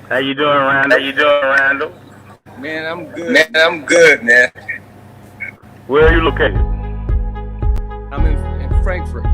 How you doing, Randall? Man, I'm good, man. Where are you located? I'm in Frankfurt.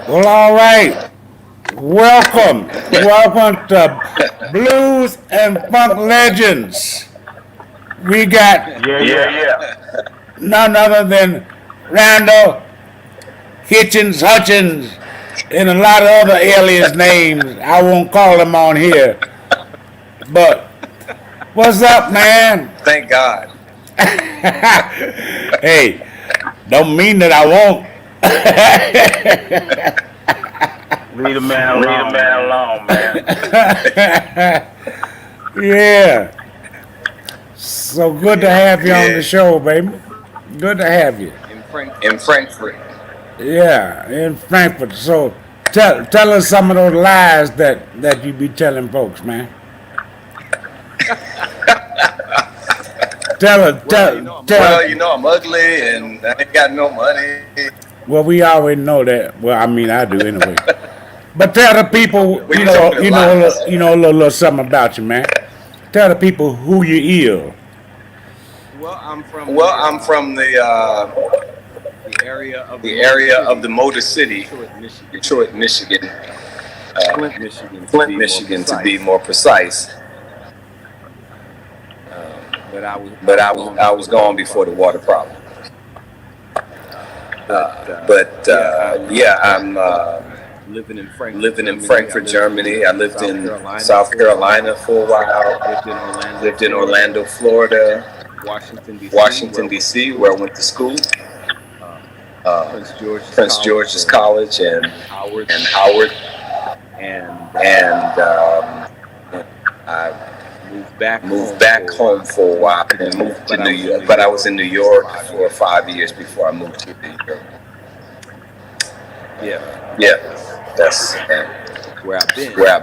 Well, all right. Welcome to Blues and Funk Legends. We got none other than Randall Hutchins, and a lot of other alias names. I won't call them on here. But what's up, man? Thank God. Hey, don't mean that I won't. Leave the man alone, man. Yeah. So good to have you on the show, baby. Good to have you. In Frankfurt. Yeah, in Frankfurt. So tell us some of those lies that you be telling folks, man. Well, you know I'm ugly and I ain't got no money. Well, we already know that. Well, I mean, I do anyway. But tell the people, We talking lies. a little something about you, man. Tell the people who you is. Well, I'm from the area of the Motor City, Detroit, Michigan, Flint, Michigan, to be more precise. But I was gone before the water problem. I'm living in Frankfurt, Germany. I lived in South Carolina for a while. Lived in Orlando, Florida, Washington D.C., where I went to school. Prince George's College and Howard. I moved back home for a while and moved to New York. But I was in New York for 5 years before I moved to New York. Yeah, that's where I've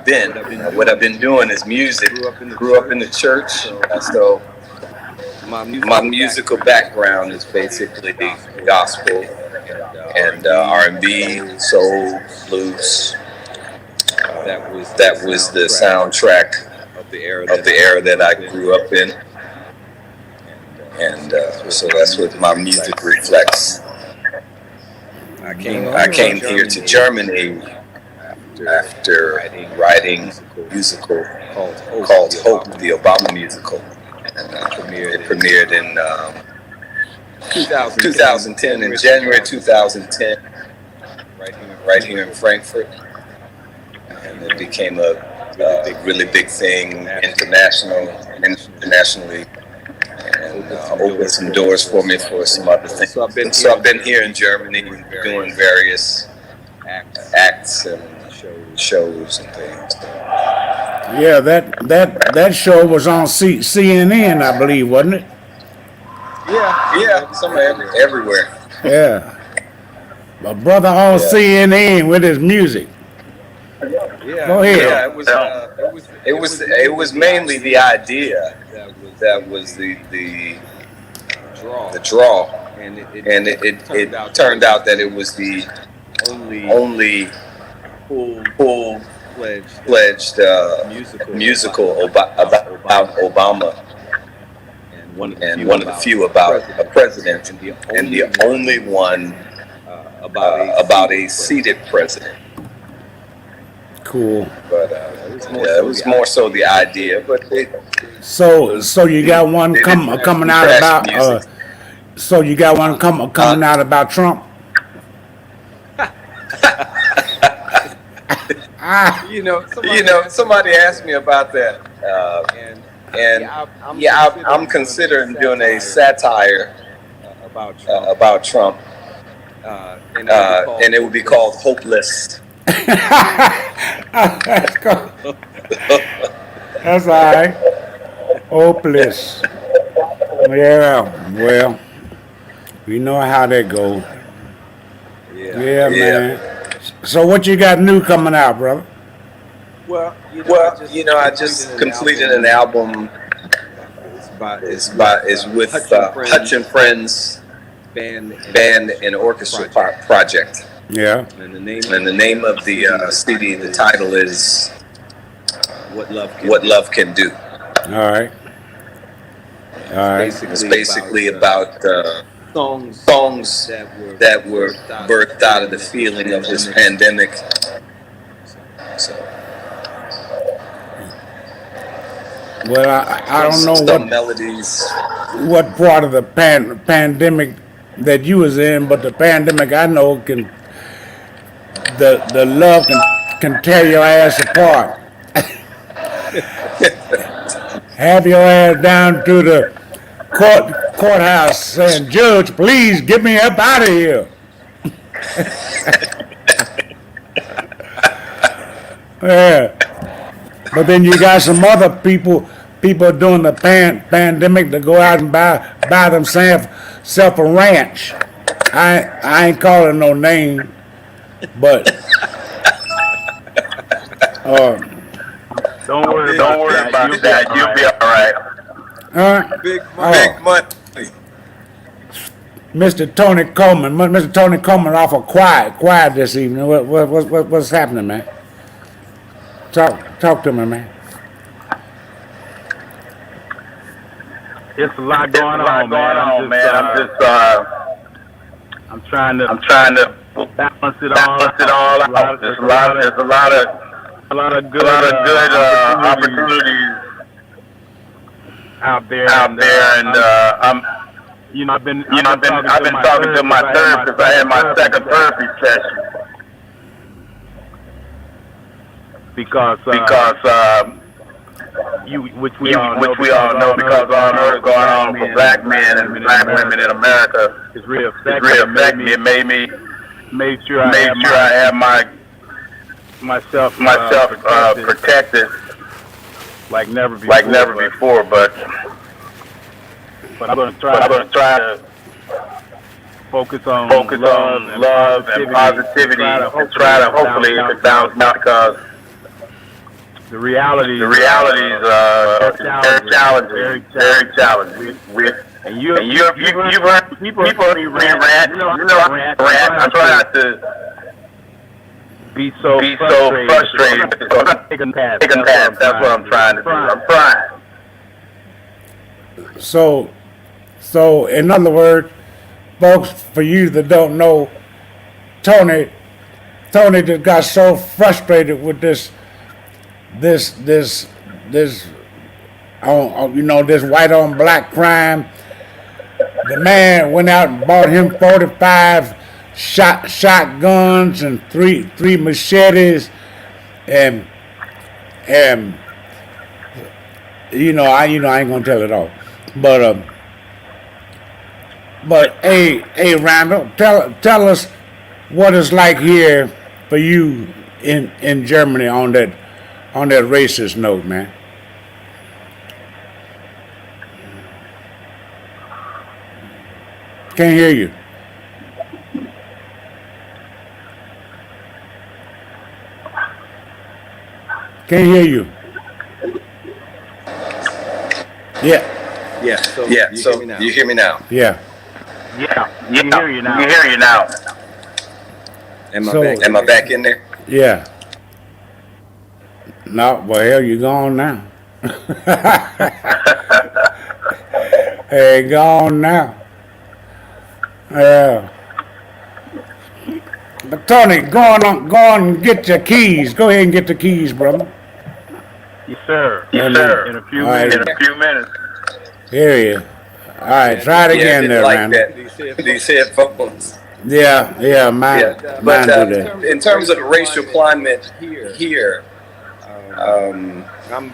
been. What I've been doing is music. Grew up in the church, so my musical background is basically gospel and R&B, soul, blues. That was the soundtrack of the era that I grew up in, and so that's what my music reflects. I came here to Germany after writing a musical called Hope, the Obama musical, and it premiered in 2010, in January 2010, right here in Frankfurt, and it became a really big thing internationally, and opened some doors for me for some other things. So I've been here in Germany doing various acts and shows and things. Yeah, that show was on CNN, I believe, wasn't it? Yeah, somewhere everywhere. Yeah. My brother on CNN with his music. Go ahead. Yeah, it was mainly the idea that was the draw, and it turned out that it was the only full-fledged musical about Obama, and one of the few about a president, and the only one about a seated president. Cool. But it was more so the idea. But so you got one coming out about coming out about Trump. somebody asked me about that, I'm considering doing a satire about Trump, and it would be called Hopeless. That's cool. That's all right. Hopeless. Yeah, well, we know how that goes. Yeah, man. So what you got new coming out, brother? Well, I just completed an album. It's with Hutch and Friends band and orchestra project. Yeah. And the name of the CD, the title is What Love Can Do. All right. It's basically about songs that were birthed out of the feeling of this pandemic. So, well, I don't know some melodies. What part of the pandemic that you was in, but the pandemic I know can the love can tear your ass apart. Have your ass down to the courthouse saying, "Judge, please get me up out of here." Yeah. But then you got some other people people during the pandemic to go out and buy themselves a ranch. I ain't calling no name, but Don't worry about that. You'll be all right. Big oh, money. Mr. Tony Coleman, Mr. Tony Coleman, awful quiet this evening. What's happening, man? Talk to me, man. It's a lot going on, man. I'm trying to balance it all out. There's a lot of good opportunities out there, and I'm. I've been talking to my therapist. I had my second therapy session because which we all know because all know what's going on for black men and black women in America. It's real affecting me. It made sure I have myself protected like never before. But I'm going to try to focus on love and positivity and try to hopefully balance out, because the realities are very challenging. And you've heard people rant. I'm trying to be so frustrated. Taking path. That's what I'm trying to do. I'm trying. So in other words, folks, for you that don't know, Tony just got so frustrated with this this white on black crime. The man went out and bought him 45 shotguns and three machetes, and I ain't gonna tell it all, but hey Randall, tell us what it's like here for you in Germany on that racist note, man. Can't hear you. Can't hear you. Yeah. So you hear me now? Yeah. Yeah. You can hear you now. Am I back in there? Yeah. No, well, hell, you gone now. Hey, gone now. Yeah. But Tony, go on and get your keys. Go ahead and get the keys, brother. Yes, sir. Yes, sir. In a few minutes. Hear you. All right, try it again there, like man. These headphones. Yeah, mine do that. In terms of the racial climate here, I'm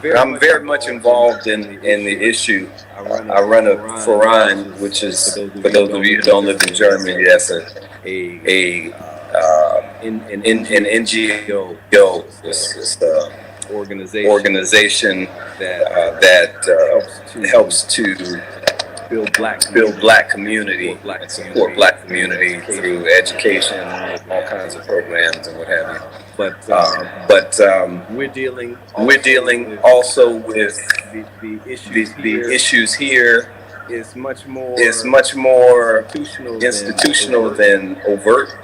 very much involved in the issue. I run a Verein, which is, for those of you who don't live in Germany, that's an NGO, organization that helps to build black community and support black community through education, all kinds of programs and what have you. But we're dealing also with the issues here is much more institutional than overt.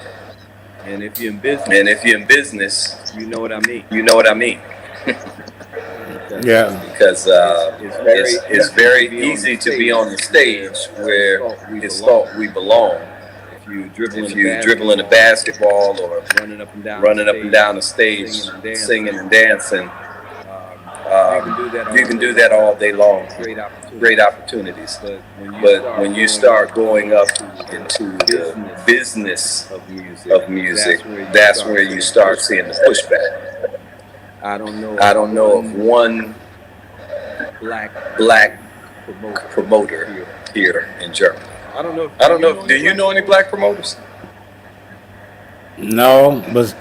And if you're in business, you know what I mean. Yeah. Because it's very easy to be on the stage where it's thought we belong. If you dribbling a basketball or running up and down the stage, singing and dancing, you can do that all day long. Great opportunities. But when you start going up into the business of music, that's where you start seeing the pushback. I don't know of one black promoter here in Germany. I don't know. Do you know any black promoters? No, but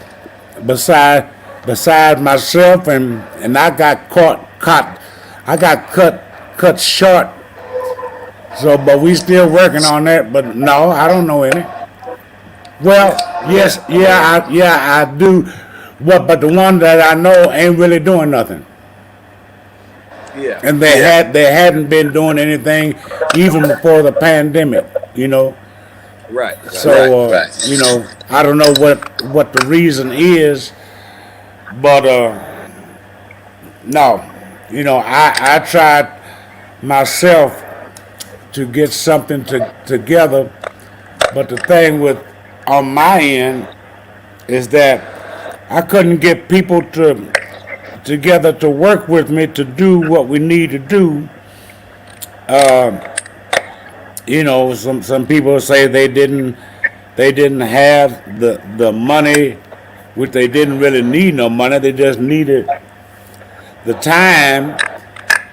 besides myself, and I got caught I got cut short. So, but we still working on that. But no, I don't know any. Well, yes, I do. What? But the one that I know ain't really doing nothing. Yeah. And they hadn't been doing anything even before the pandemic. Right. So I don't know what the reason is, but no, I tried myself to get something together, but the thing with on my end is that I couldn't get people together to work with me to do what we need to do. Some people say they didn't have the money, which they didn't really need no money. They just needed the time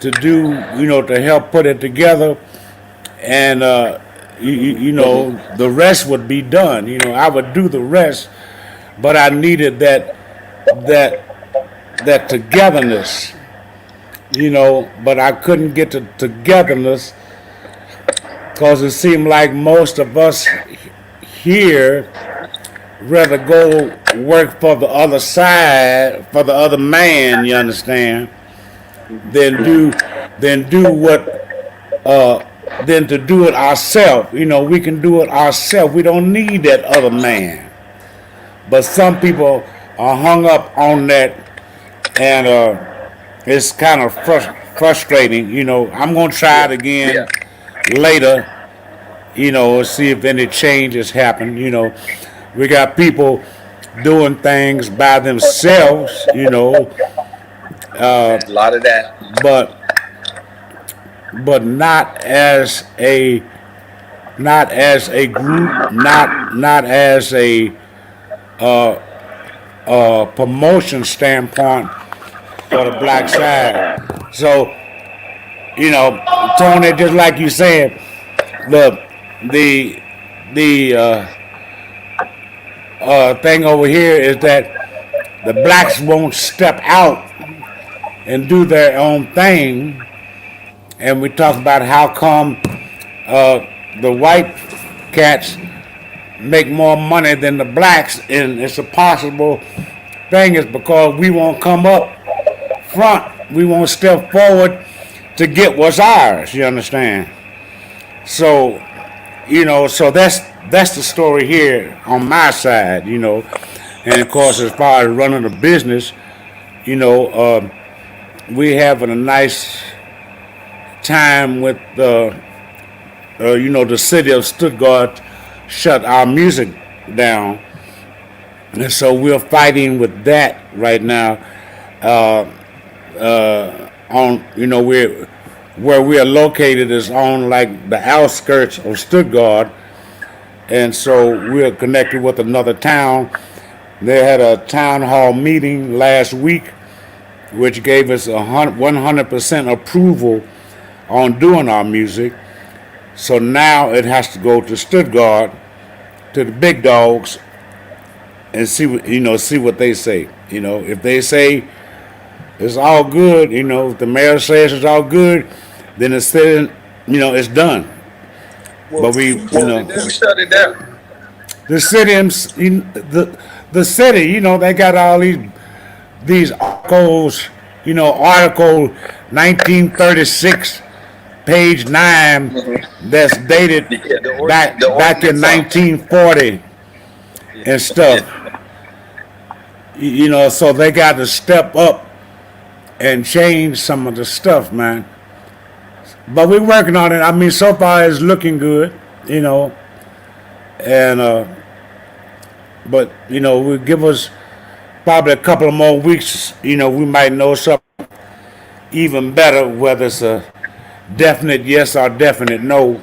to do, to help put it together, and the rest would be done. I would do the rest, but I needed that togetherness. But I couldn't get the togetherness because it seemed like most of us here rather go work for the other side, for the other man, you understand, than do to do it ourselves. We can do it ourselves. We don't need that other man. But some people are hung up on that, and it's kind of frustrating. I'm gonna try it again later. See if any changes happen. We got people doing things by themselves. A lot of that. But not as a group, not as a promotion standpoint for the black side. So, Tony, just like you said, the thing over here is that the blacks won't step out and do their own thing, and we talk about how come the white cats make more money than the blacks, and it's a possible thing is because we won't come up front, we won't step forward to get what's ours. You understand? So, so that's the story here on my side. And of course, as far as running a business, we having a nice time with the city of Stuttgart shut our music down, and so we're fighting with that right now. Where we are located is on like the outskirts of Stuttgart, and so we're connected with another town. They had a town hall meeting last week, which gave us 100% approval on doing our music. So now it has to go to Stuttgart, to the big dogs, and see what they say. If they say it's all good, if the mayor says it's all good, then it's still, it's done. Well, but we shut it down. The city, the city, they got all these articles, Article 1936. Page 9, that's dated back in 1940 and stuff. So they got to step up and change some of the stuff, man. But we're working on it. I mean, so far it's looking good, and but will give us probably a couple of more weeks. We might know something even better, whether it's a definite yes or definite no,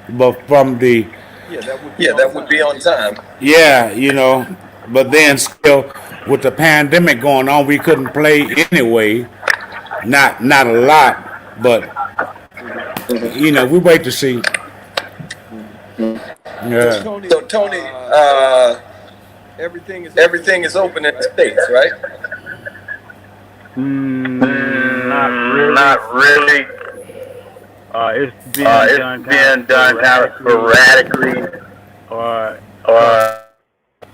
but from the that would be on time. Yeah, but then still with the pandemic going on, we couldn't play anyway. Not a lot, but we wait to see. Yeah. So Tony, everything is open in the States, right? Not really. It's Being done kind of sporadically. Or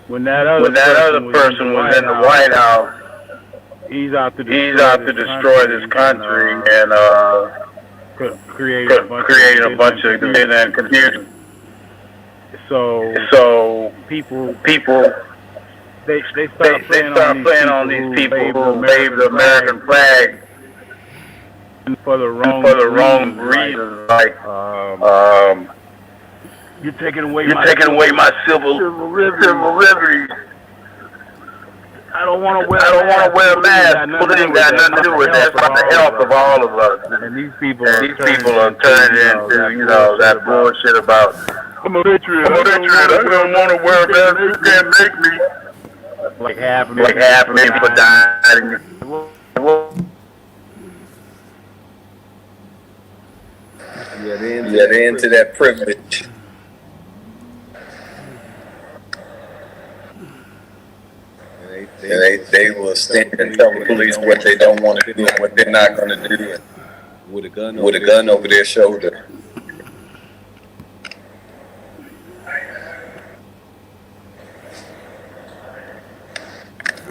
when that other person was in the White House, he's out to destroy this country and creating a bunch of division and confusion. So people they start playing on these people who wave the American flag for the wrong reasons, like you're taking away my civil liberties. I don't want to wear a mask. It ain't got nothing to do with that. It's about the health of all of us. And these people are turning into that bullshit about I'm a patriot. I don't want to wear a mask. You can't make me. Like half of people dying. Yeah, they're into that privilege. They will stand and tell the police what they don't want to do and what they're not going to do with a gun over their shoulder.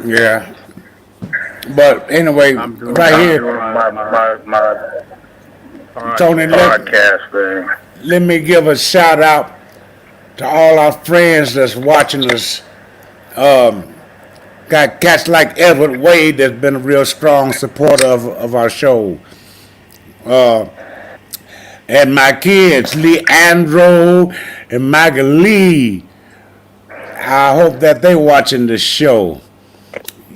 Yeah. But anyway, right here, my Tony, let me give a shout out to all our friends that's watching us. Got cats like Edward Wade that's been a real strong supporter of our show. And my kids, Lee Andrew and Maggie Lee. I hope that they watching the show.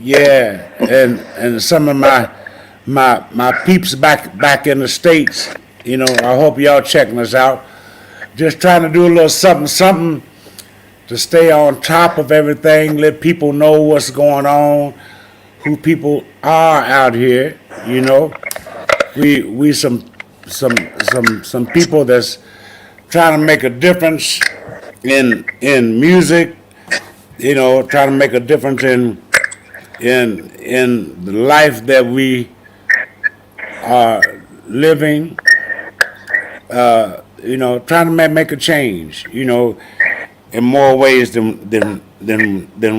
Yeah, and some of my peeps back in the States, you know, I hope y'all checking us out. Just trying to do a little something to stay on top of everything, let people know what's going on, who people are out here, you know. We some people that's trying to make a difference in music, you know, trying to make a difference in the life that we are living, you know, trying to make a change, you know, in more ways than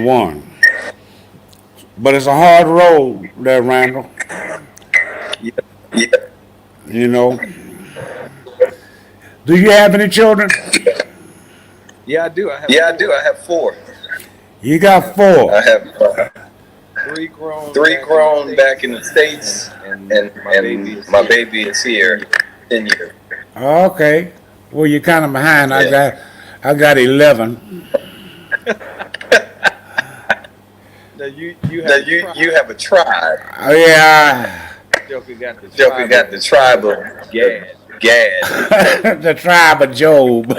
one. But it's a hard road there, Randall. Yeah. You know. Do you have any children? Yeah, I do. I have 4. You got 4. I have 3 grown back in the States, and my baby is here 10 years. Okay. Well, you're kind of behind. Yeah. I got 11. Now you have a tribe. Oh yeah. Joker got the tribe of Gad. The tribe of Job.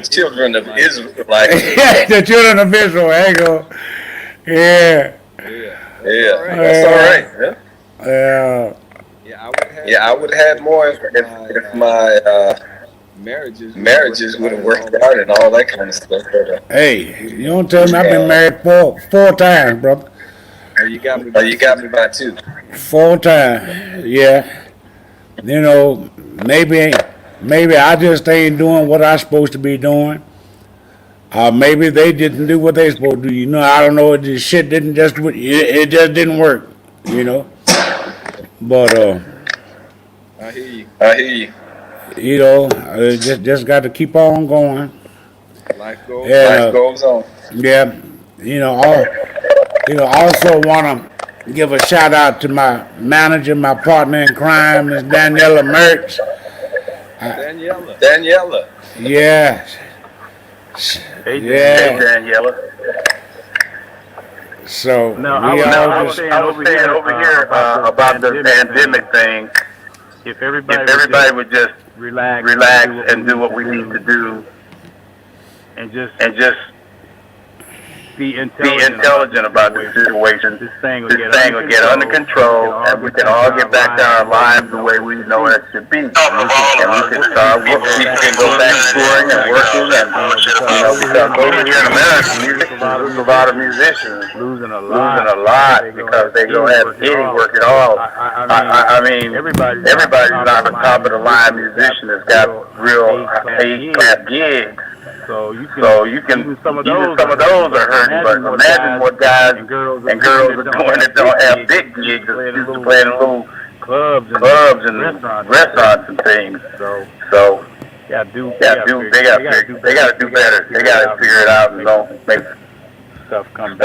Children of Israel. The children of Israel. There you go. Yeah. That's all right. Yeah. I would have more if my marriages would have worked out and all that kind of stuff. Hey, you don't tell me I've been married four times, brother. You got me by 2. 4 times, yeah. You know, maybe I just ain't doing what I'm supposed to be doing. Maybe they didn't do what they supposed to do. You know, I don't know. This shit didn't just didn't work. You know, but I hear you. You know, just got to keep on going. Life goes on. Yeah, you know, also want to give a shout out to my manager, my partner in crime, Miss Daniela Mertz. Daniela. Yeah. Hey, Daniela. So I was saying over here about the pandemic thing. If everybody would just relax and do what we need to do, and just be intelligent about the situation, this thing will get under control, and we can all get back to our lives the way we know it should be. And we can go back touring and working and because over here in America, there's a lot of musicians losing a lot because they don't have any work at all. I mean, everybody's not a top of the line musician that's got real A-class gigs. So you can even some of those are hurting. But imagine what guys and girls are doing that don't have big gigs, just playing in little clubs and restaurants and things. So they gotta do better. They gotta figure it out and don't make stuff come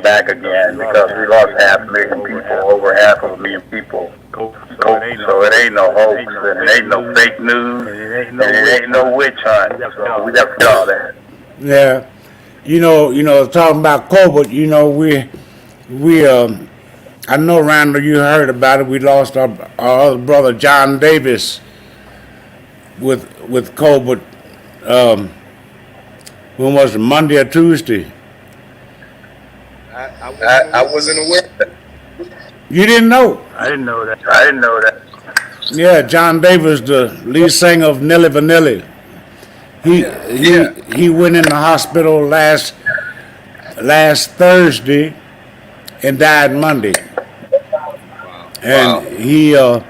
back again because we lost 500,000 people, over 500,000 people. So it ain't no hoax and it ain't no fake news and it ain't no witch hunt. So we got to do all that. Yeah, you know, talking about COVID, you know, we I know, Randall, you heard about it. We lost our other brother, John Davis, with COVID. When was it, Monday or Tuesday? I wasn't aware of that. You didn't know? I didn't know that. Yeah, John Davis, the lead singer of Nelly Vanilli. He went in the hospital last Thursday and died Monday. And he, you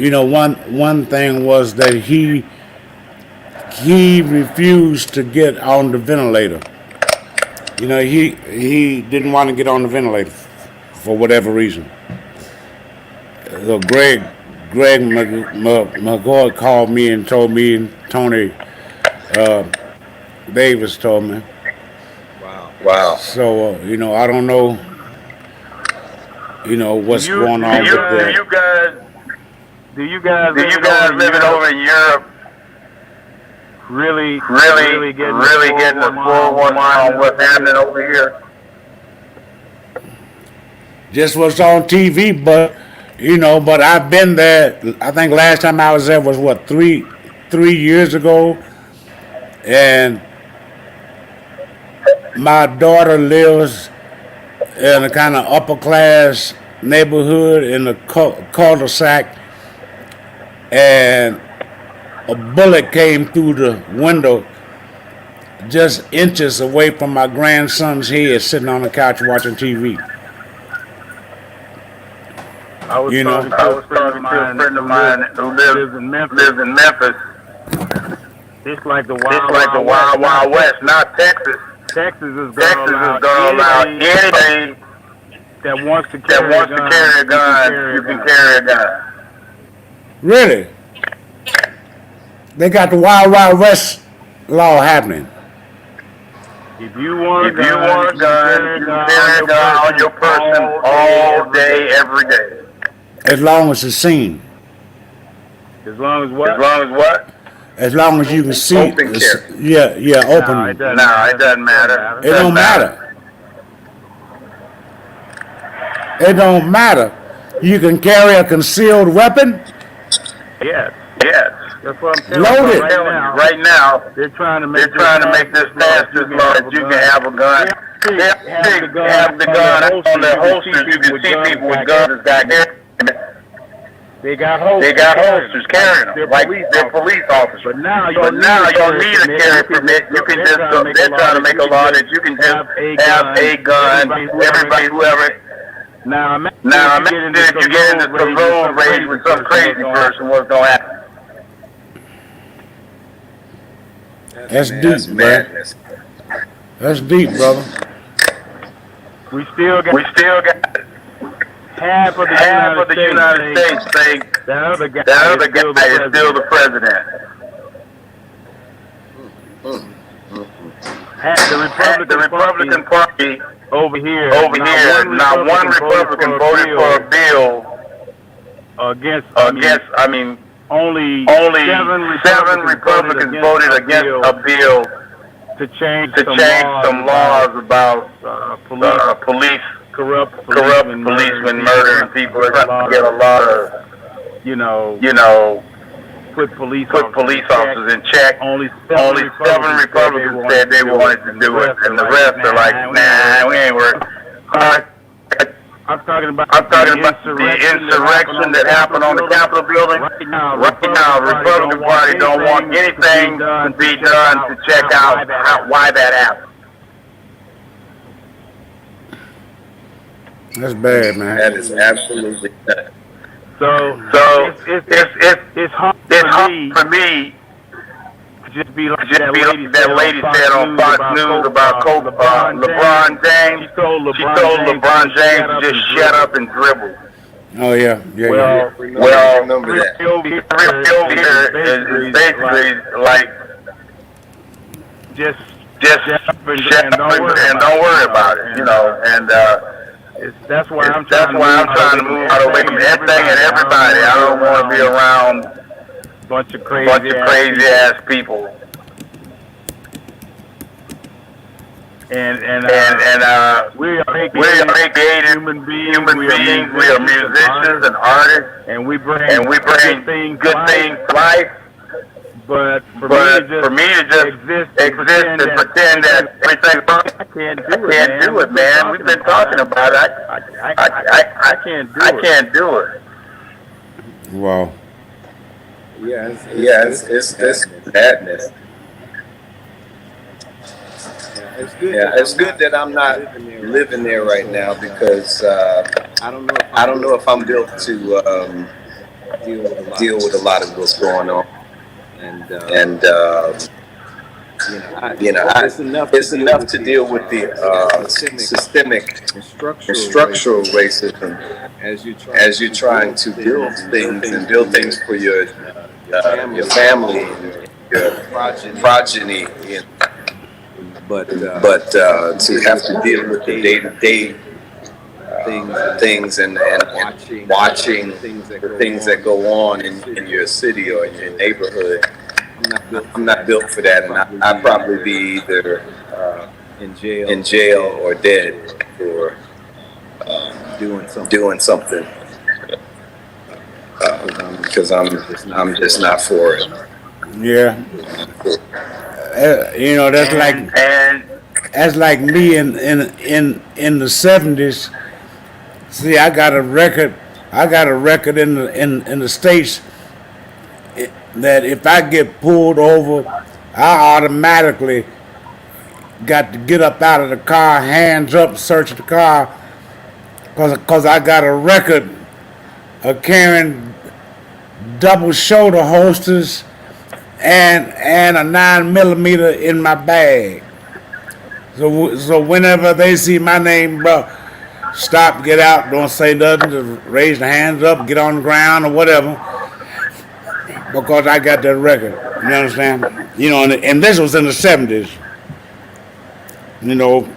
know, one thing was that he refused to get on the ventilator. You know, he didn't want to get on the ventilator for whatever reason. So Greg McGoy called me and told me, and Tony Davis told me. Wow. So you know, I don't know, you know, what's going on with that. Do you guys living over in Europe really getting the 411 on what's happening over here? Just what's on TV, but you know, but I've been there. I think last time I was there was what, three years ago, and my daughter lives in a kind of upper class neighborhood in a cul-de-sac, and a bullet came through the window just inches away from my grandson's head, sitting on the couch watching TV. I was talking to a friend of mine who lives in Memphis. It's like the Wild West, not Texas. Texas is going to allow anybody that wants to carry a gun, you can carry a gun. Really? They got the Wild West law happening. If you want a gun, you can carry a gun on your person all day, every day. As long as it's seen. As long as what? As long as what? As long as you can see. Open carry. Yeah, open. No, it doesn't matter. It don't matter. It don't matter. You can carry a concealed weapon. Yes. That's what I'm telling Loaded. you right now. They're trying to make this pass this law that you can have a gun. They have the gun on their holsters. You can see people with guns that's got there. They got holsters carrying them, like they're police officers. But now you don't need a carry permit. You can just they're trying to make a law that you can just have a gun. Everybody, whoever. Now imagine if you get into some road rage with some crazy person, what's gonna happen? That's deep, man. That's deep, brother. We still got half of the United States think that other guy is still the president. The Republican Party over here, not one Republican voted for a bill against. Only seven Republicans voted against a bill to change some laws about police. Corrupt policemen murdering people. They're trying to get a lot of, put police officers in check. Only seven Republicans said they wanted to do it, and the rest are like, nah, we ain't working. I'm talking about the insurrection that happened on the Capitol building. Right now, the Republican Party don't want anything to be done to check out why that happened. That's bad, man. That is absolutely nuts. So it's hard for me just be like that lady said on Fox News about LeBron James. She told LeBron James to just shut up and dribble. Oh yeah. Well, Remember that. over here is basically like just shut up and don't worry about it, you know. And that's why I'm trying to move out away from everything and everybody. I don't want to be around bunch of crazy ass people. And we are creative human beings. We are musicians and artists, and we bring good things to life. But for me to just exist and pretend that everything's fine, I can't do it, man. We've been talking about it. I can't do it. Wow. It's madness. It's good that I'm not living there right now because I don't know if I'm built to deal with a lot of what's going on. And it's enough to deal with the systemic and structural racism as you're trying to build things for your family and your progeny. But to have to deal with the day-to-day things and watching the things that go on in your city or in your neighborhood, I'm not built for that, and I'd probably be either in jail or dead for doing something because I'm just not for it. Yeah. You know, that's like me in the 70s. See, I got a record in the States that if I get pulled over, I automatically got to get up out of the car, hands up, search the car, cause I got a record of carrying double shoulder holsters and a 9mm in my bag. So whenever they see my name, bro, stop, get out, don't say nothing, just raise the hands up, get on the ground or whatever, because I got that record. You understand? You know, and this was in the 70s. You know,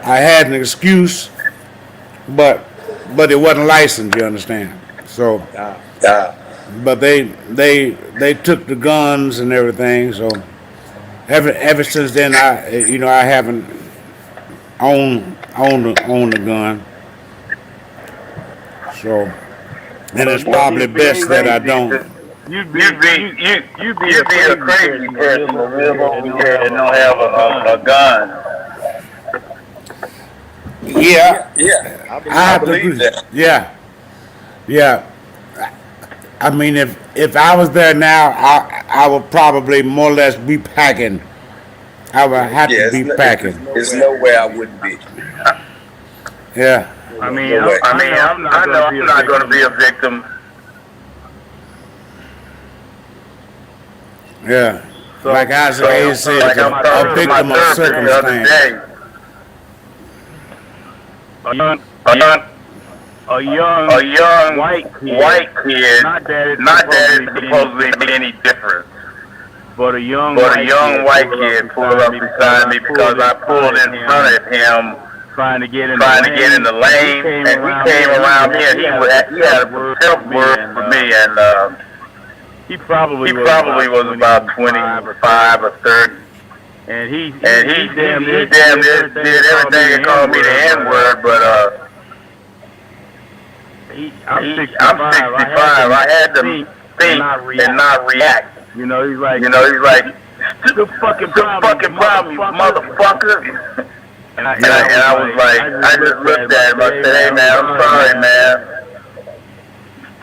I had an excuse, but it wasn't licensed. You understand? So, but they took the guns and everything. So, ever since then, I haven't owned the gun. So, and it's probably best that I don't. You'd be a crazy person to live over here and don't have a gun. Yeah. I believe that. Yeah. I mean, if I was there now, I would probably more or less be packing. I would have to be packing. There's no way I wouldn't be. Yeah. I mean, I'm not going to be a victim. Yeah. So, like Isaiah said, a victim of circumstance. A young white kid, not that it's supposed to be any different, but a young white kid pulled up beside me because I pulled in front of him, trying to get in the lane, and he came around me, and he had a tough word for me, and he probably was about 25 or 30. And he damn near did everything and called me the N-word, but I'm 65. I had to think and not react. You know, he's like, the fucking problem, motherfucker. And I was like, I just looked at him. I said, hey man, I'm sorry, man.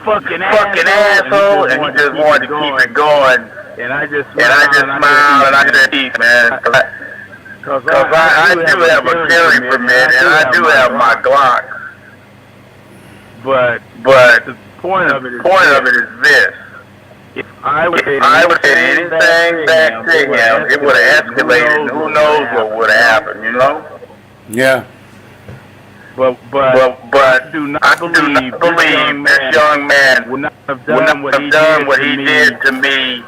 Fucking asshole, and he just wanted to keep it going. And I just smiled and I said, peace, man. Because I do have a carry permit and I do have my Glock. But the point of it is this. If I would say anything back to him, it would have escalated, and who knows what would have happened, you know? Yeah. But I do not believe this young man would not have done what he did to me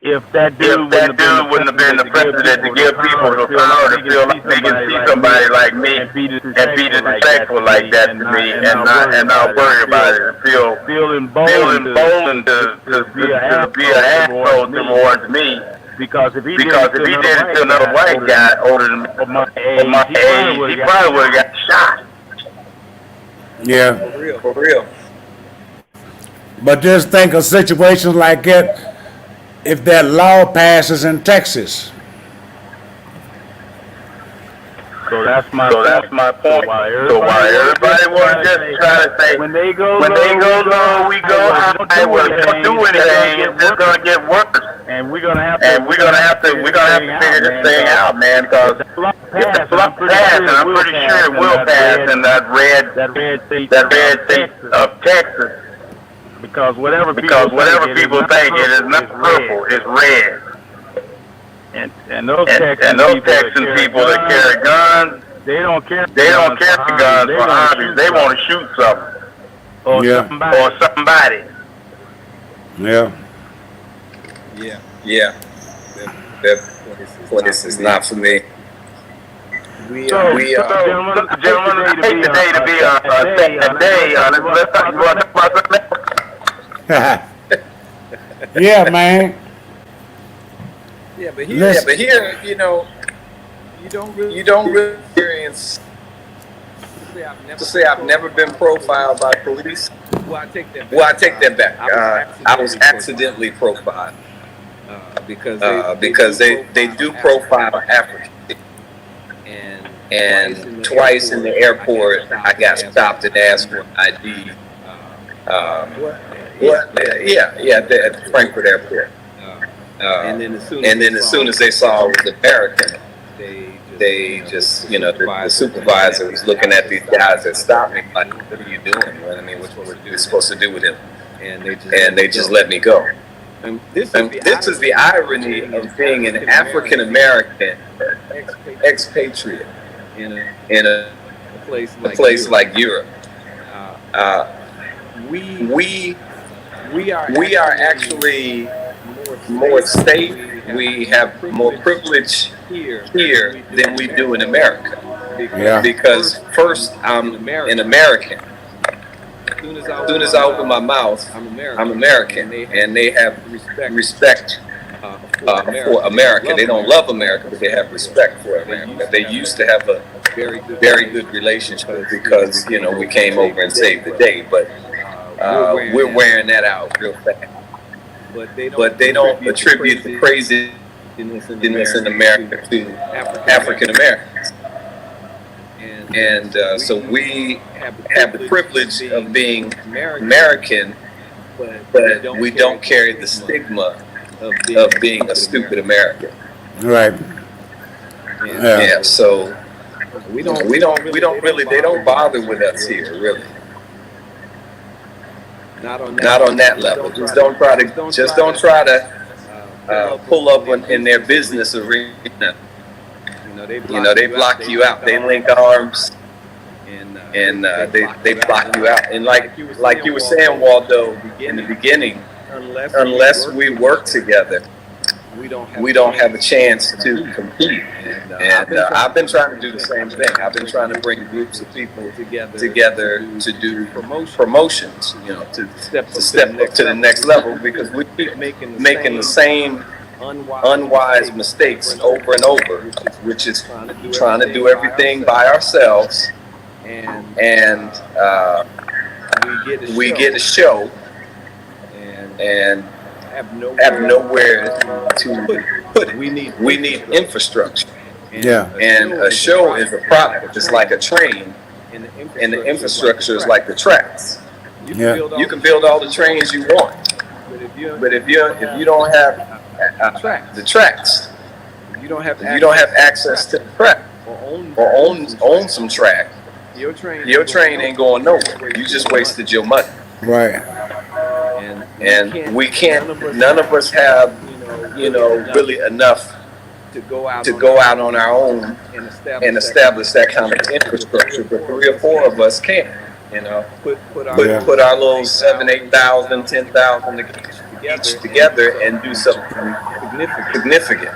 if that dude wouldn't have been the president to give people the power to feel like they can see somebody like me and be disrespectful like that to me and not worry about it and feel emboldened to be an asshole towards me. Because if he did it to another white guy older than my age, he probably would have got shot. Yeah. For real. But just think of situations like that if that law passes in Texas. So that's my point. So why everybody want to just try to say when they go low, we go high. Well, if we don't do anything, it's just gonna get worse. And we're gonna have to figure this thing out, man. Because if the law passes, and I'm pretty sure it will pass in that red state of Texas. Because whatever people think it is not purple, it's red. And those Texan people that carry guns, they don't carry guns for hobbies. They want to shoot something or somebody. Yeah. Yeah. This is not for me. Gentlemen, I hate today to be a day. Let's talk about something. Yeah, man. Yeah, but here, you know, you don't really experience. To say I've never been profiled by police. Well, I take that back. I was accidentally profiled because they do profile Africans. And twice in the airport, I got stopped and asked for an ID. At the Frankfurt airport. And then as soon as they saw I was American, they just, the supervisor was looking at these guys that stopped me, like, what are you doing? I mean, what were you supposed to do with him? And they just let me go. And this is the irony of being an African American expatriate in a place like Europe. We are actually more safe. We have more privilege here than we do in America. Yeah. Because first, I'm an American. As soon as I open my mouth, I'm American, and they have respect for America. They don't love America, but they have respect for America. They used to have a very good relationship because we came over and saved the day, but we're wearing that out real fast. But they don't attribute the craziness in America to African Americans. And so we have the privilege of being American, but we don't carry the stigma of being a stupid American. Right. Yeah. So we don't really. They don't bother with us here, really. Not on that level. Just don't try to pull up in their business arena. They block you out. They link arms, and they block you out. And like you were saying, Waldo, in the beginning, unless we work together, we don't have a chance to compete. And I've been trying to do the same thing. I've been trying to bring groups of people together to do promotions, to step up to the next level, because we keep making the same unwise mistakes over and over, which is trying to do everything by ourselves, and we get a show and have nowhere to put it. We need infrastructure. Yeah. And a show is a product, just like a train, and the infrastructure is like the tracks. Yeah. You can build all the trains you want, but if you don't have the tracks, if you don't have access to the track or own some track, your train ain't going nowhere. You just wasted your money. Right. And we can't. None of us have, really enough to go out on our own and establish that kind of infrastructure. But 3 or 4 of us can. Put our little 7,000, 8,000, 10,000 each together and do something significant.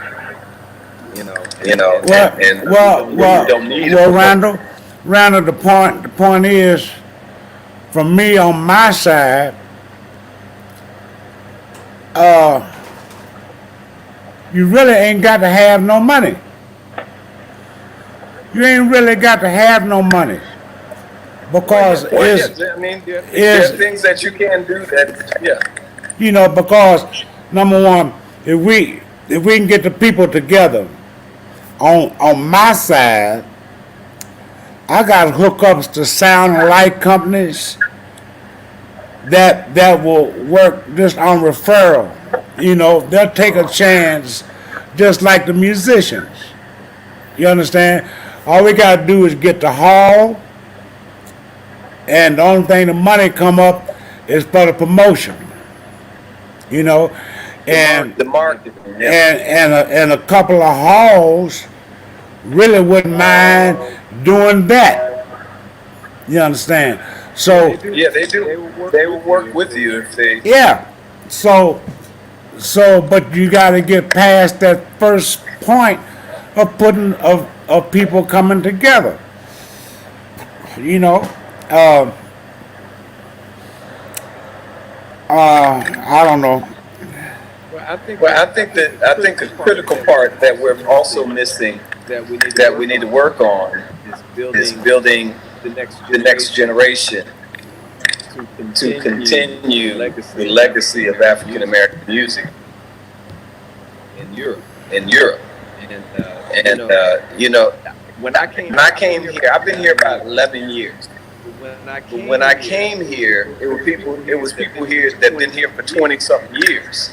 Randall, the point is, from me on my side, you really ain't got to have no money. You ain't really got to have no money. Because there are things that you can do that, because number one, if we can get the people together on my side, I got hookups to sound and light companies that will work just on referral. They'll take a chance just like the musicians. You understand? All we gotta do is get the hall, and the only thing the money come up is for the promotion. And the market, and a couple of halls really wouldn't mind doing that. You understand? So yeah, they do. They will work with you if they. Yeah. So, but you got to get past that first point of people coming together. I don't know. I think the critical part that we're also missing that we need to work on is building the next generation to continue the legacy of African American music in Europe. When I came here, I've been here about 11 years. When I came here, it was people here that been here for 20-something years.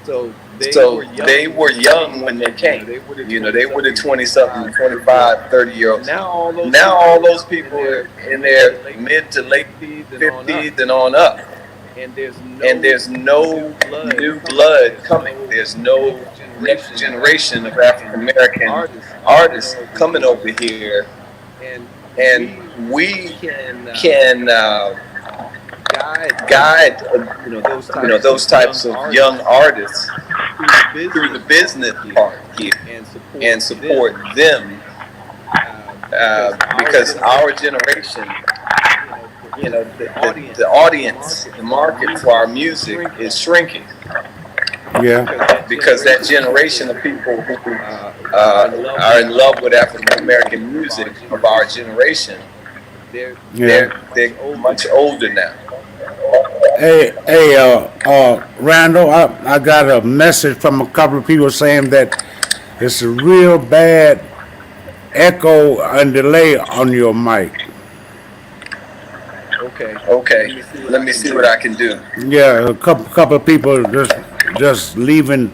So they were young when they came. They were the 20-something, 25, 30-year-olds. Now all those people are in their mid to late 50s and on up. And there's no new blood coming. There's no next generation of African American artists coming over here. And we can guide those types of young artists through the business part here and support them because our generation, the audience, the market for our music is shrinking. Yeah. Because that generation of people who are in love with African American music of our generation, they're much older now. Hey, Randall, I got a message from a couple of people saying that it's a real bad echo and delay on your mic. Okay. Let me see what I can do. Yeah, a couple of people just leaving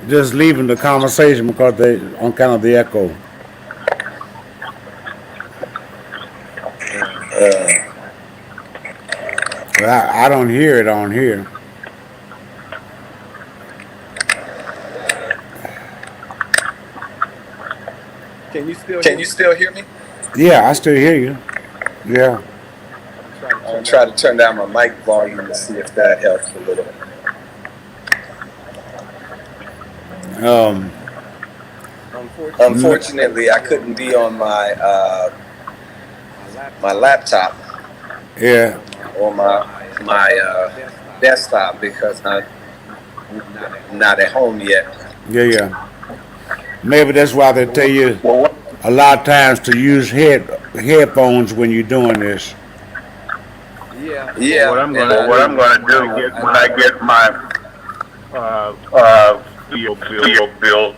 the conversation because they on account of the echo. I don't hear it on here. Can you still hear me? Yeah, I still hear you. Yeah. I'll try to turn down my mic volume and see if that helps a little. Unfortunately, I couldn't be on my laptop. Yeah. Or my desktop because I'm not at home yet. Yeah. Maybe that's why they tell you a lot of times to use headphones when you're doing this. Yeah. What I'm gonna do when I get my studio built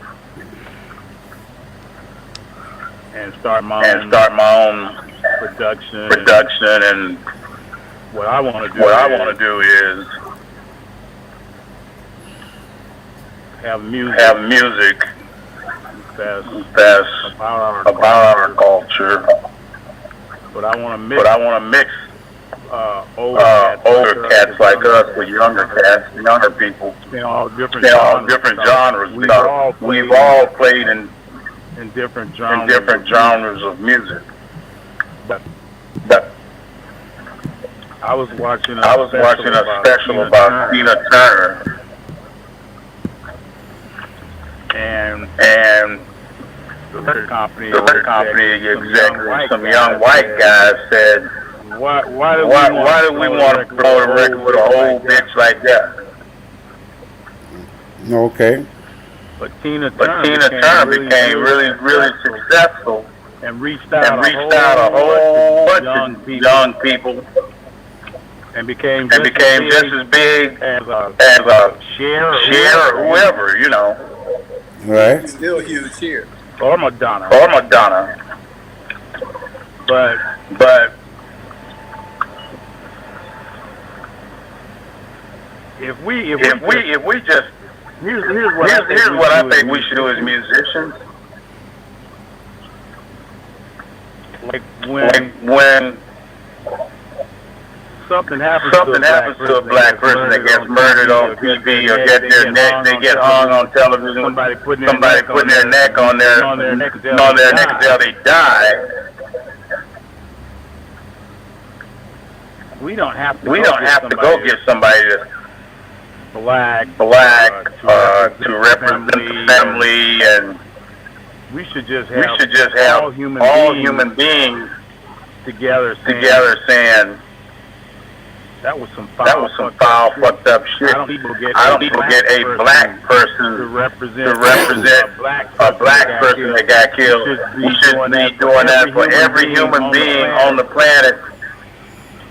and start my own production. And What I want to do is have music that's about our culture. But I want to mix older cats like us with younger people. All different genres. We've all played in different genres of music. But I was watching a special about Tina Turner, and the record company executive, some young white guys said, why do we want to promote a record with a old bitch like that? Okay. But Tina Turner became really successful and reached out a whole bunch of young people and became just as big as a Cher or whoever, Right. Still huge here. or Madonna. But if we just here's what I think we should do as musicians. Like when something happens to a black person that gets murdered on TV or get hung on television, somebody putting their neck on their neck until they die. We don't have to go get somebody that's black to represent the family, and we should just have all human beings together saying that was some foul, fucked up shit. I don't need to get a black person to represent a black person that got killed. We should be doing that for every human being on the planet,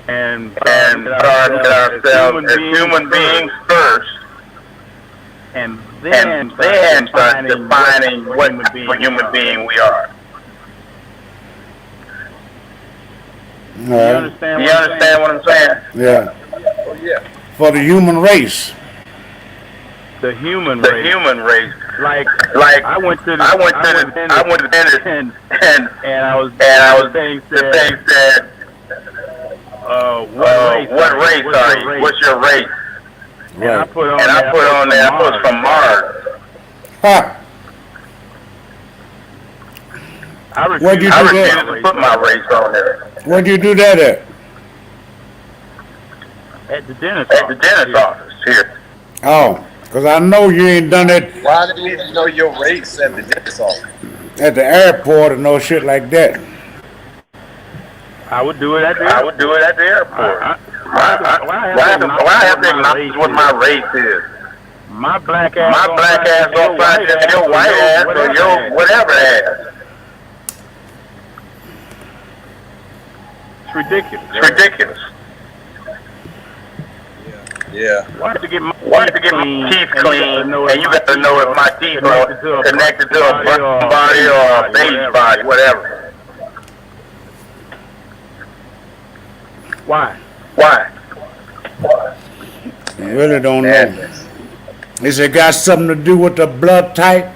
and target ourselves as human beings first, and then start defining what human being we are. You understand what I'm saying? Yeah. Oh, yeah. For the human race. The human race. Like I went to the dentist and I was the thing said, what race are you? What's your race? Right. And I put on there, I was from Mars. Ha! I Where'd you do refused that? to put my race on there. Where'd you do that at? At the dentist office here. Oh, because I know you ain't done it Why do you need to know your race at the dentist office? at the airport or no shit like that. I would do it at the airport. Why have to acknowledge what my race is? My black ass don't find your white ass or your whatever ass. It's ridiculous. Yeah. Why have to get my teeth clean, and you got to know if my teeth are connected to a body or a baby's body, whatever. Why? You really don't know. Is it got something to do with the blood type?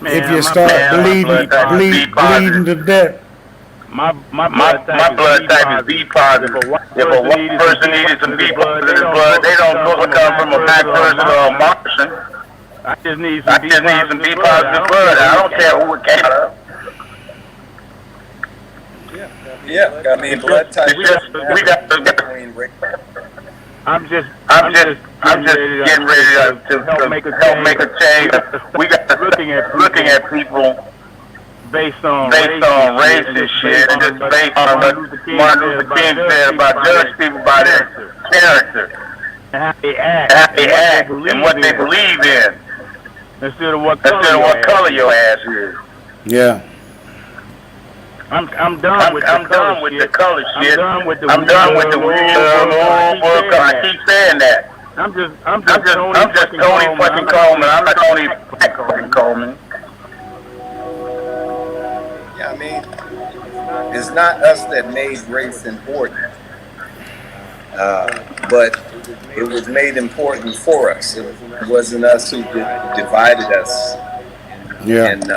Man, if you start bleeding to death? My blood type is B positive. If a white person needed some B positive blood, they don't come from a black person or a Martian. I just need some B positive blood. I don't care who it came out of. Yeah, I mean, blood type. We got to. I'm just getting ready to help make a change. We got to looking at people based on race and shit, and just based on what Martin Luther King said about judge people by their character, and how they act, and what they believe in, instead of what color your ass is. Yeah. I'm done with the color shit. I'm done with the weird. I keep saying that. I'm just Tony fucking Coleman. I'm not Tony fucking Coleman. Yeah, I mean, it's not us that made race important, but it was made important for us. It wasn't us who divided us and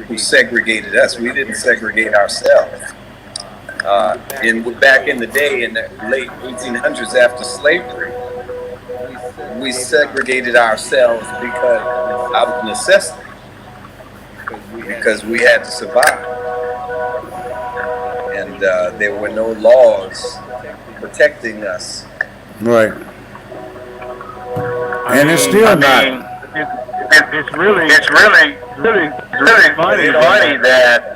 who segregated us. We didn't segregate ourselves. Back in the day, in the late 1800s, after slavery, we segregated ourselves out of necessity, because we had to survive, and there were no laws protecting us. Right. And it's still not. It's really funny that.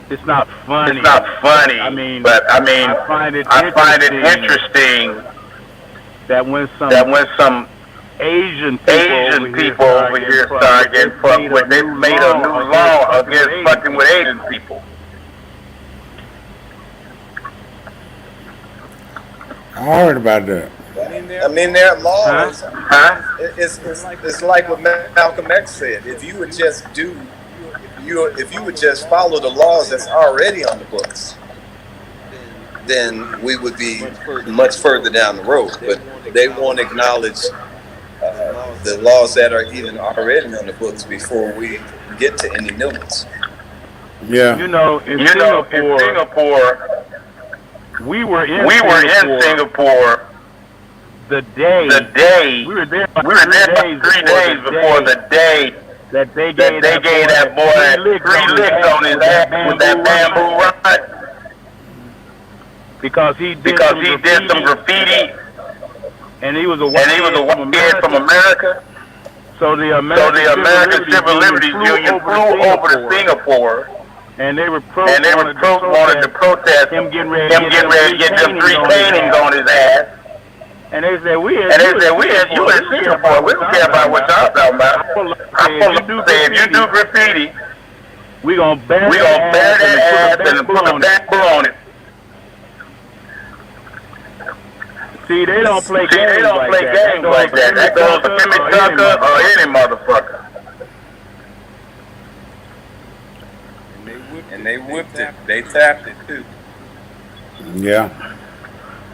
It's not funny. It's not funny. I mean, I find it interesting that when some Asian people over here start getting fucked with, they made a new law against fucking with Asian people. I heard about that. I mean, there are laws. It's like what Malcolm X said. If you would just follow the laws that's already on the books, then we would be much further down the road. But they won't acknowledge the laws that are even already on the books before we get to any new ones. Yeah. In Singapore, we were in Singapore the day we were there 3 days before the day that they gave that boy 3 licks on his ass with that bamboo rod because he did some graffiti, and he was a white kid from America. So the American Civil Liberties Union flew over to Singapore, and they wanted to protest him getting ready to get them 3 paintings on his ass. And they said, you in Singapore, we don't care about what y'all talking about. If you do graffiti, we gonna bury that ass and put a backbone on it. See, they don't play games like that. That goes to Timmy Tucker or any motherfucker. And they whipped it. They tapped it too. Yeah.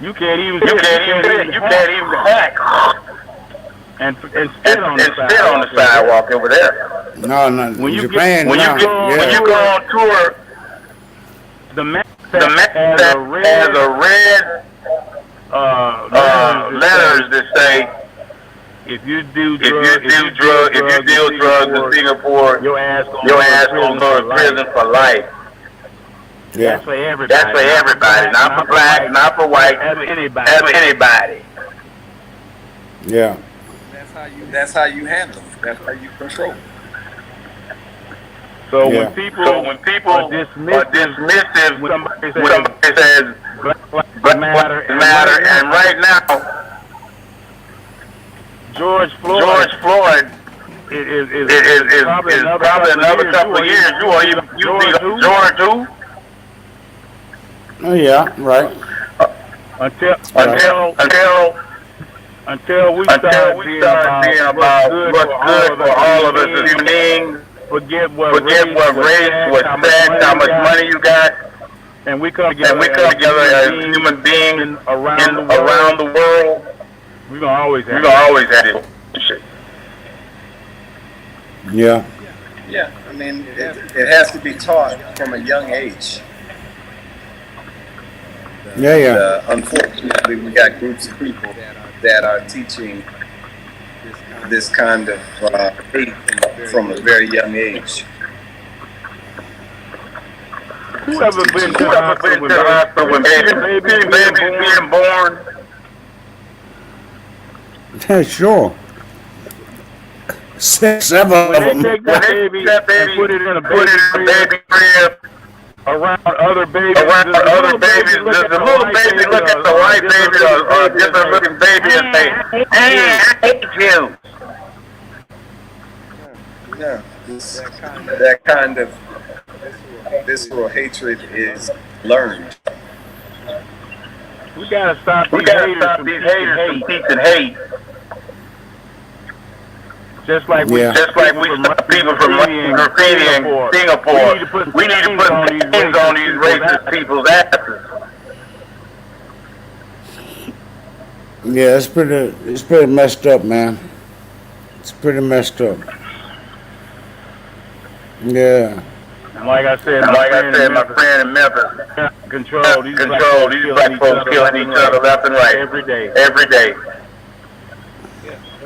You can't even hack and spit on the sidewalk over there. No. When you Japan, go on tour, the map has a red letters that say, if you deal drugs in Singapore, your ass gonna go to prison for life. Yeah. That's for everybody. Not for black, not for white, anybody. Yeah. That's how you handle it. That's how you control it. So when people are dismissive, when somebody says Black Matter, and right now, George Floyd is probably another couple of years. You see George who? Oh yeah, right. Until we start being about what's good for all of us as human beings. Forget what race, what sex, how much money you got, and we come together as human beings around the world. We're gonna always have this shit. Yeah. Yeah, I mean, it has to be taught from a young age. Yeah. Unfortunately, we got groups of people that are teaching this kind of hate from a very young age. Whoever been to the hospital when babies being born? Sure. 6, 7 of them. They take that baby and put it in a baby crib around other babies. The little baby look at the white baby or different looking baby and say, "Hey, I hate you." Yeah, that kind of visceral hatred is learned. We We gotta stop We these gotta stop these haters from teaching hate. Just like we Yeah. Just like we stop people from graffiti in Singapore. We need to put chains on these racist people's asses. Yeah, it's pretty messed up, man. It's pretty messed up. Yeah. And like I said, my friend in Memphis, control. These black folks killing each other left and right every day. Every day.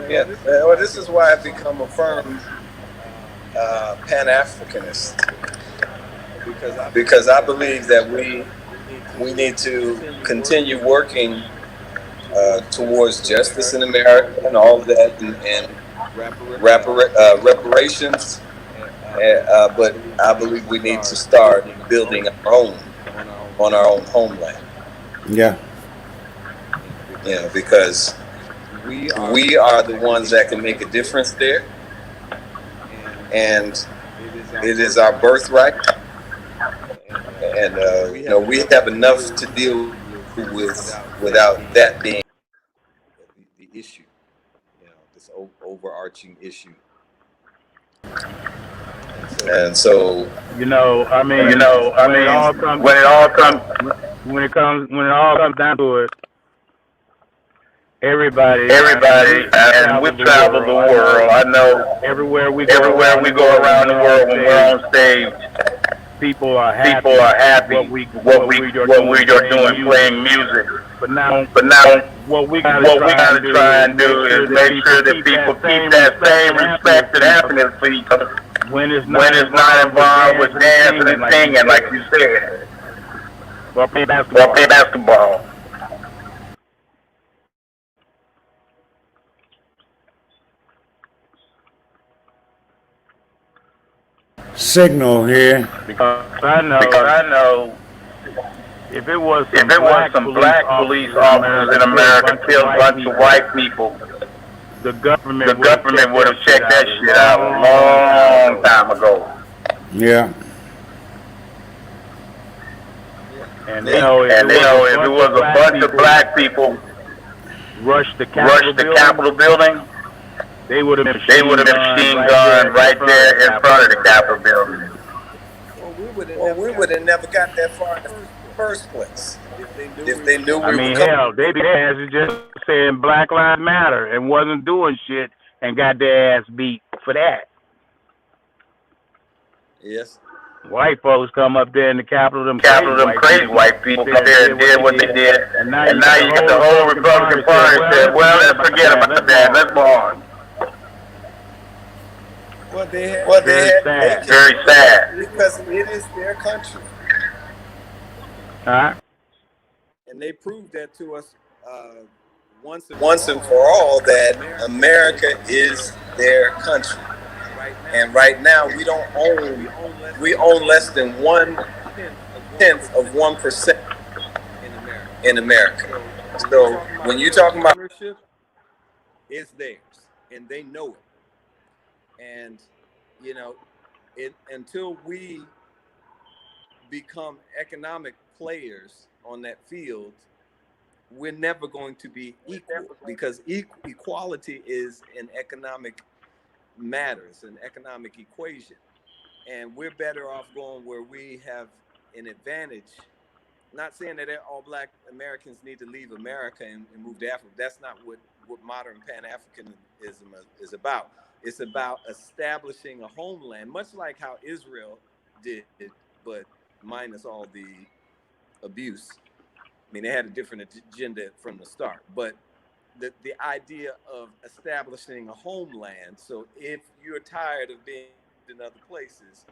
Yeah. Well, this is why I've become a firm Pan-Africanist, because I believe that we need to continue working towards justice in America and all of that, and reparations. But I believe we need to start building our own on our own homeland. Yeah. You know, because we are the ones that can make a difference there, and it is our birthright. And you know, we have enough to deal with without that being the issue. You know, this overarching issue. And so, when it all comes down to it, everybody, and we travel the world. I know everywhere we go around the world when we're on stage, people are happy. What we are doing, playing music. But now, what we gotta try and do is make sure that people keep that same respect and happiness for each other. When it's not involved with dancing and singing, like you said, or play basketball. Signal here. Because I know if it was some black police officers in America killed a bunch of white people, the government would have checked that shit out a long time ago. Yeah. And if it was a bunch of black people rushed the Capitol building, they would have machine gunned right there in front of the Capitol building. Well, we would have never got that far in the first place if they knew we were coming. Hell, they be ass just saying Black Lives Matter and wasn't doing shit and got their ass beat for that. Yes. White folks come up there in the Capitol, them crazy white people come there and did what they did, and now you get the whole Republican Party said, well, let's forget about that, let's move on. Very sad. Because it is their country. And they proved that to us once and for all, that America is their country. And right now we own less than 1/10 of 1% in America. So when you're talking about ownership, it's theirs, and they know it. And you know, until we become economic players on that field, we're never going to be equal, because equality is an economic matters, an economic equation, and we're better off going where we have an advantage. Not saying that all black Americans need to leave America and move to Africa. That's not what modern Pan-Africanism is about. It's about establishing a homeland, much like how Israel did, but minus all the abuse. I mean, they had a different agenda from the start, but the idea of establishing a homeland. So if you're tired of being in other places,